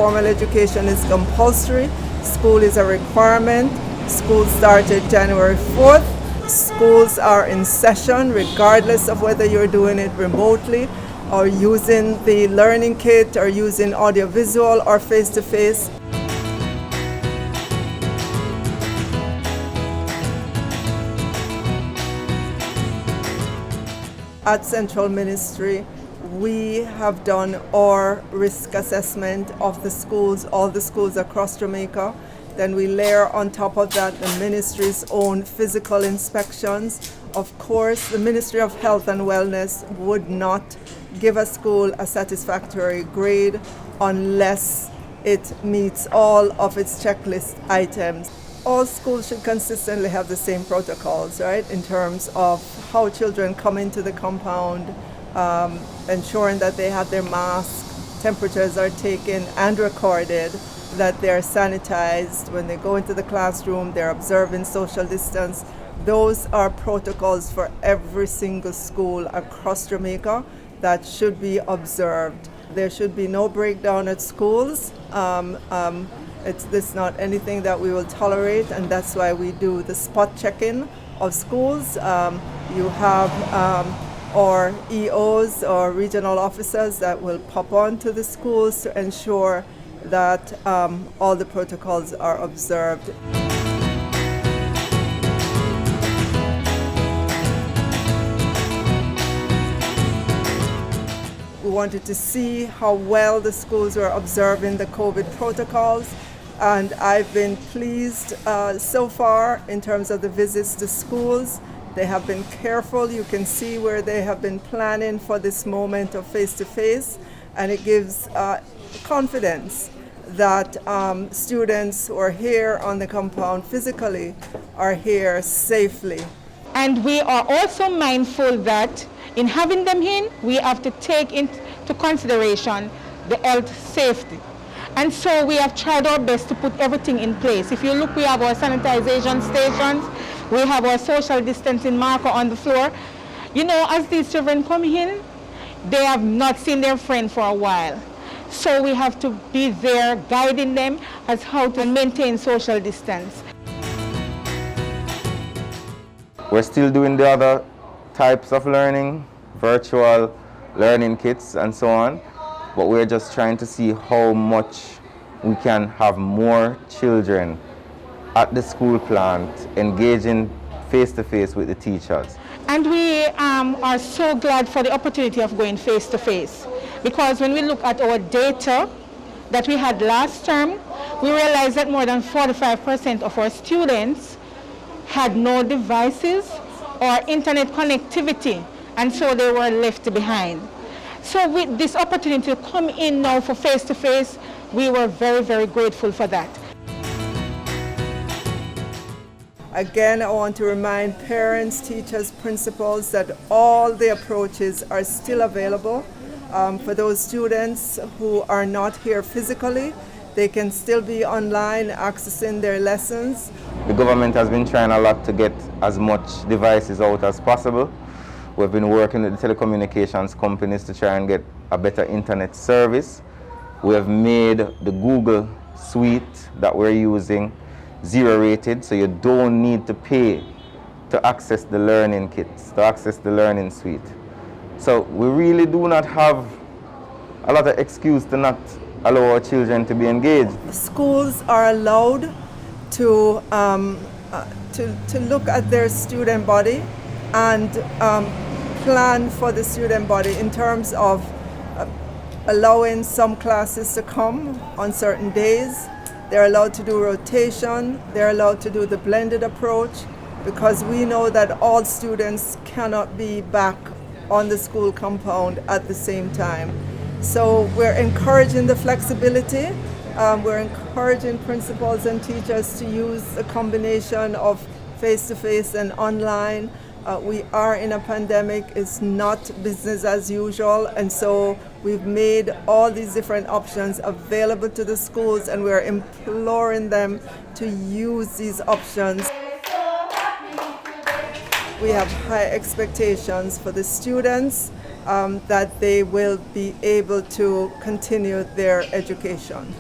formal education is compulsory. School is a requirement. School started January 4th. Schools are in session regardless of whether you're doing it remotely or using the learning kit or using audiovisual or face-to-face. At Central Ministry, we have done our risk assessment of the schools, all the schools across Jamaica. Then we layer on top of that the ministry's own physical inspections. Of course, the Ministry of Health and Wellness would not give a school a satisfactory grade unless it meets all of its checklist items. All schools should consistently have the same protocols, right, in terms of how children come into the compound, ensuring that they have their masks, temperatures are taken and recorded, that they're sanitized. When they go into the classroom, they're observing social distance. Those are protocols for every single school across Jamaica that should be observed. There should be no breakdown at schools. It's not anything that we will tolerate, and that's why we do the spot check-in of schools. You have our EOs or regional officers that will pop on to the schools to ensure that all the protocols are observed. We wanted to see how well the schools were observing the COVID protocols, and I've been pleased so far in terms of the visits to schools. They have been careful. You can see where they have been planning for this moment of face-to-face, and it gives confidence that students who are here on the compound physically are here safely. And we are also mindful that in having them in, we have to take into consideration the health safety. And so we have tried our best to put everything in place. If you look, we have our sanitization stations, we have our social distancing marker on the floor. You know, as these children come in, they have not seen their friend for a while. So we have to be there guiding them as how to maintain social distance. We're still doing the other types of learning, virtual learning kits and so on, but we're just trying to see how much we can have more children at the school plant engaging face-to-face with the teachers. And we are so glad for the opportunity of going face-to-face, because when we look at our data that we had last term, we realized that more than 45% of our students had no devices or internet connectivity, and so they were left behind. So with this opportunity to come in now for face-to-face, we were very, very grateful for that. Again, I want to remind parents, teachers, principals that all the approaches are still available. For those students who are not here physically, they can still be online accessing their lessons. The government has been trying a lot to get as much devices out as possible. We've been working with the telecommunications companies to try and get a better internet service. We have made the Google suite that we're using zero rated, so you don't need to pay to access the learning kits, to access the learning suite. So we really do not have a lot of excuse to not allow our children to be engaged. Schools are allowed to look at their student body and plan for the student body in terms of allowing some classes to come on certain days. They're allowed to do rotation, they're allowed to do the blended approach, because we know that all students cannot be back on the school compound at the same time. So we're encouraging the flexibility. We're encouraging principals and teachers to use a combination of face-to-face and online. We are in a pandemic, it's not business as usual, and so we've made all these different options available to the schools, and we're imploring them to use these options. We have high expectations for the students that they will be able to continue their education.